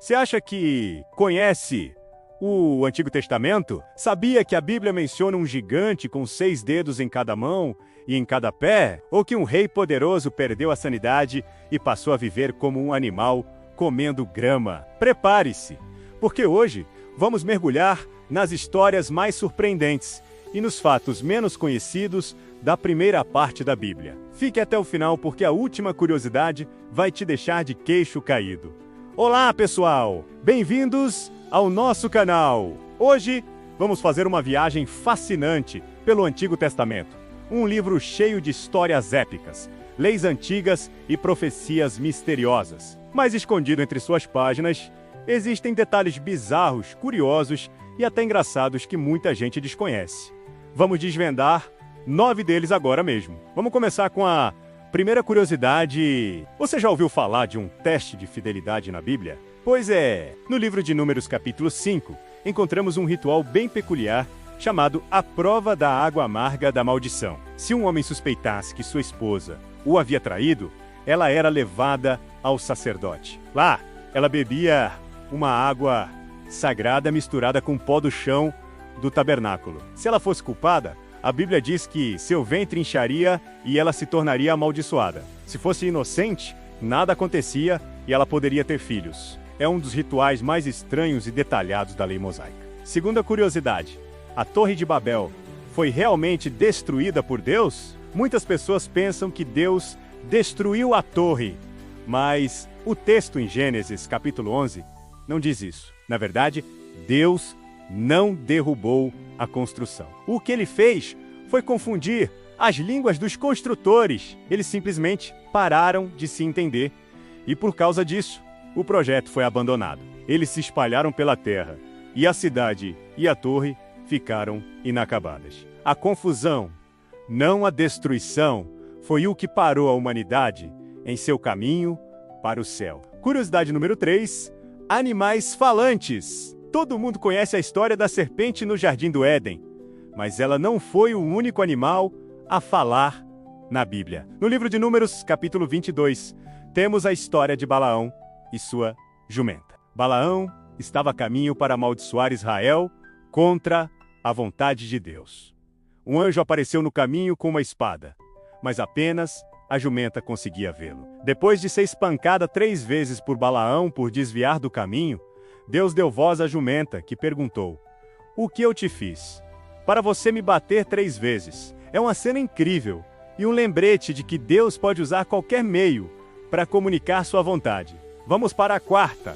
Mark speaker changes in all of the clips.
Speaker 1: Você acha que conhece o Antigo Testamento? Sabia que a Bíblia menciona um gigante com 6 dedos em cada mão e em cada pé? Ou que um rei poderoso perdeu a sanidade e passou a viver como um animal comendo grama? Prepare-se, porque hoje vamos mergulhar nas histórias mais surpreendentes e nos fatos menos conhecidos da primeira parte da Bíblia. Fique até o final, porque a última curiosidade vai te deixar de queixo caído. Olá, pessoal! Bem-vindos ao nosso canal! Hoje vamos fazer uma viagem fascinante pelo Antigo Testamento. Um livro cheio de histórias épicas, leis antigas e profecias misteriosas. Mas escondido entre suas páginas, existem detalhes bizarros, curiosos e até engraçados que muita gente desconhece. Vamos desvendar 9 deles agora mesmo. Vamos começar com a primeira curiosidade. Você já ouviu falar de um teste de fidelidade na Bíblia? Pois é, no livro de Números capítulo 5, encontramos um ritual bem peculiar chamado a prova da água amarga da maldição. Se um homem suspeitasse que sua esposa o havia traído, ela era levada ao sacerdote. Lá, ela bebia uma água sagrada misturada com pó do chão do tabernáculo. Se ela fosse culpada, a Bíblia diz que seu ventre incharia e ela se tornaria amaldiçoada. Se fosse inocente, nada acontecia e ela poderia ter filhos. É um dos rituais mais estranhos e detalhados da lei mosaica. Segunda curiosidade, a Torre de Babel foi realmente destruída por Deus? Muitas pessoas pensam que Deus destruiu a torre, mas o texto em Gênesis capítulo 11 não diz isso. Na verdade, Deus não derrubou a construção. O que ele fez foi confundir as línguas dos construtores. Eles simplesmente pararam de se entender e, por causa disso, o projeto foi abandonado. Eles se espalharam pela terra e a cidade e a torre ficaram inacabadas. A confusão, não a destruição, foi o que parou a humanidade em seu caminho para o céu. Curiosidade número 3, animais falantes. Todo mundo conhece a história da serpente no Jardim do Éden, mas ela não foi o único animal a falar na Bíblia. No livro de Números, capítulo 22, temos a história de Balaão e sua jumenta. Balaão estava a caminho para amaldiçoar Israel contra a vontade de Deus. Um anjo apareceu no caminho com uma espada, mas apenas a jumenta conseguia vê-lo. Depois de ser espancada 3 vezes por Balaão por desviar do caminho, Deus deu voz à jumenta, que perguntou: "O que eu te fiz para você me bater 3 vezes?" É uma cena incrível e um lembrete de que Deus pode usar qualquer meio para comunicar sua vontade. Vamos para a quarta,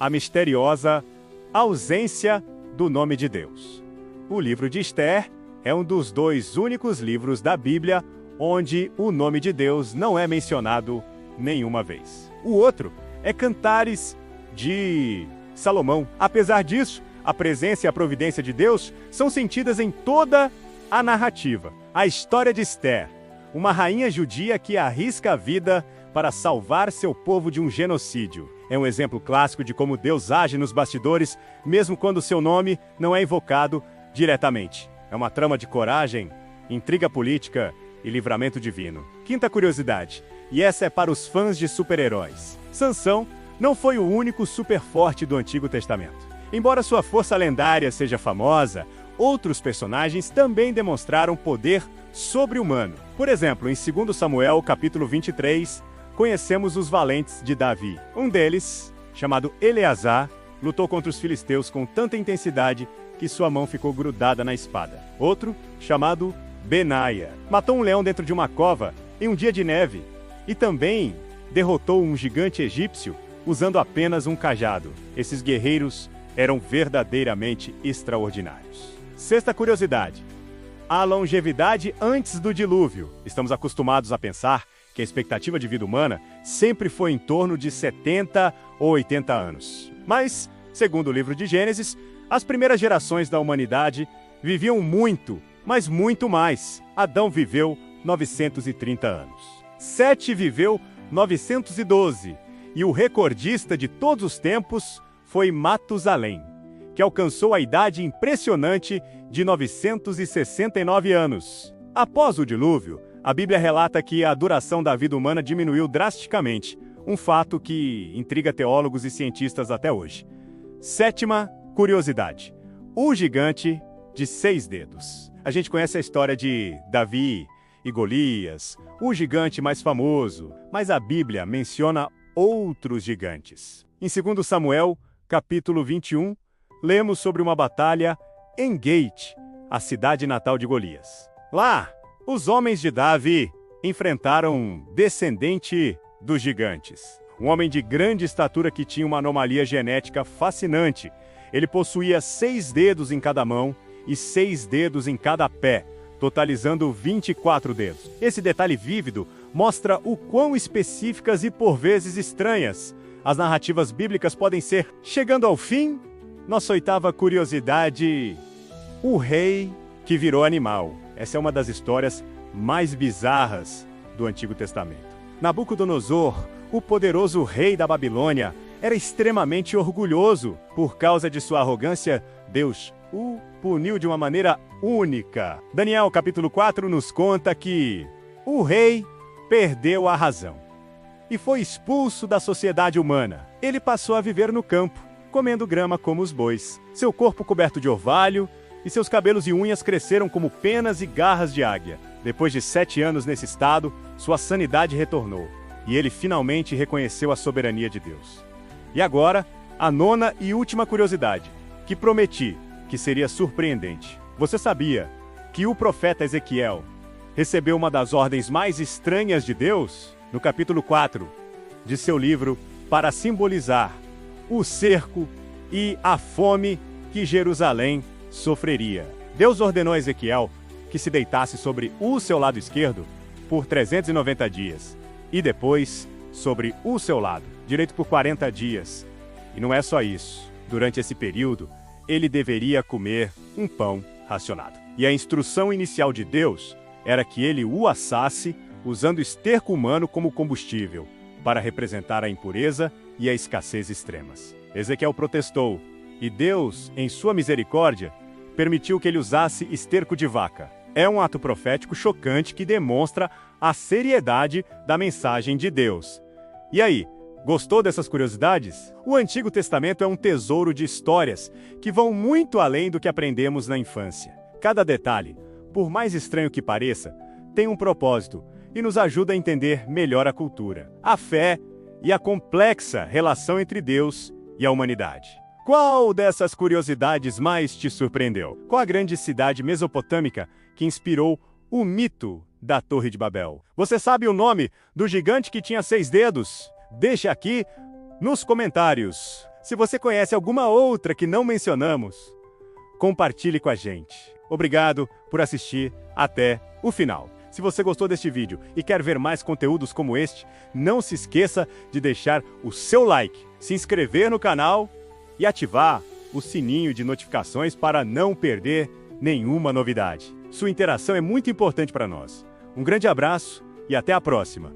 Speaker 1: a misteriosa ausência do nome de Deus. O livro de Esther é um dos 2 únicos livros da Bíblia onde o nome de Deus não é mencionado nenhuma vez. O outro é Cantares de Salomão. Apesar disso, a presença e a providência de Deus são sentidas em toda a narrativa. A história de Esther, uma rainha judia que arrisca a vida para salvar seu povo de um genocídio. É um exemplo clássico de como Deus age nos bastidores, mesmo quando seu nome não é invocado diretamente. É uma trama de coragem, intriga política e livramento divino. Quinta curiosidade, e essa é para os fãs de super-heróis. Sansão não foi o único super forte do Antigo Testamento. Embora sua força lendária seja famosa, outros personagens também demonstraram poder sobre-humano. Por exemplo, em 2 Samuel, capítulo 23, conhecemos os valentes de Davi. Um deles, chamado Eleazar, lutou contra os filisteus com tanta intensidade que sua mão ficou grudada na espada. Outro, chamado Benaia, matou um leão dentro de uma cova em um dia de neve e também derrotou um gigante egípcio usando apenas um cajado. Esses guerreiros eram verdadeiramente extraordinários. Sexta curiosidade, a longevidade antes do dilúvio. Estamos acostumados a pensar que a expectativa de vida humana sempre foi em torno de 70 ou 80 anos. Mas, segundo o livro de Gênesis, as primeiras gerações da humanidade viviam muito, mas muito mais. Adão viveu 930 anos. Sete viveu 912. E o recordista de todos os tempos foi Matusalém, que alcançou a idade impressionante de 969 anos. Após o dilúvio, a Bíblia relata que a duração da vida humana diminuiu drasticamente, Um fato que intriga teólogos e cientistas até hoje. Sétima curiosidade: o gigante de 6 dedos. A gente conhece a história de Davi e Golias, o gigante mais famoso, mas a Bíblia menciona outros gigantes. Em 2 Samuel, capítulo 21, lemos sobre uma batalha em Gate, a cidade natal de Golias. Lá, os homens de Davi enfrentaram um descendente dos gigantes. Um homem de grande estatura que tinha uma anomalia genética fascinante. Ele possuía 6 dedos em cada mão e 6 dedos em cada pé, totalizando 24 dedos. Esse detalhe vívido mostra o quão específicas e por vezes estranhas as narrativas bíblicas podem ser. Chegando ao fim, nossa oitava curiosidade: o rei que virou animal. Essa é uma das histórias mais bizarras do Antigo Testamento. Nabucodonosor, o poderoso rei da Babilônia, era extremamente orgulhoso. Por causa de sua arrogância, Deus o puniu de uma maneira única. Daniel, capítulo 4, nos conta que o rei perdeu a razão e foi expulso da sociedade humana. Ele passou a viver no campo, comendo grama como os bois. Seu corpo coberto de orvalho e seus cabelos e unhas cresceram como penas e garras de águia. Depois de 7 anos nesse estado, sua sanidade retornou e ele finalmente reconheceu a soberania de Deus. E agora, a nona e última curiosidade, que prometi que seria surpreendente. Você sabia que o profeta Ezequiel recebeu uma das ordens mais estranhas de Deus? No capítulo 4 de seu livro, para simbolizar o cerco e a fome que Jerusalém sofreria. Deus ordenou a Ezequiel que se deitasse sobre o seu lado esquerdo por 390 dias e depois sobre o seu lado direito por 40 dias. E não é só isso. Durante esse período, ele deveria comer um pão racionado. E a instrução inicial de Deus era que ele o assasse usando esterco humano como combustível, para representar a impureza e a escassez extremas. Ezequiel protestou, e Deus, em sua misericórdia, permitiu que ele usasse esterco de vaca. É um ato profético chocante que demonstra a seriedade da mensagem de Deus. E aí, gostou dessas curiosidades? O Antigo Testamento é um tesouro de histórias que vão muito além do que aprendemos na infância. Cada detalhe, por mais estranho que pareça, tem um propósito e nos ajuda a entender melhor a cultura, a fé e a complexa relação entre Deus e a humanidade. Qual dessas curiosidades mais te surpreendeu? Qual a grande cidade mesopotâmica que inspirou o mito da Torre de Babel? Você sabe o nome do gigante que tinha 6 dedos? Deixe aqui nos comentários. Se você conhece alguma outra que não mencionamos, compartilhe com a gente. Obrigado por assistir até o final. Se você gostou deste vídeo e quer ver mais conteúdos como este, não se esqueça de deixar o seu like, se inscrever no canal e ativar o sininho de notificações para não perder nenhuma novidade. Sua interação é muito importante para nós. Um grande abraço e até a próxima!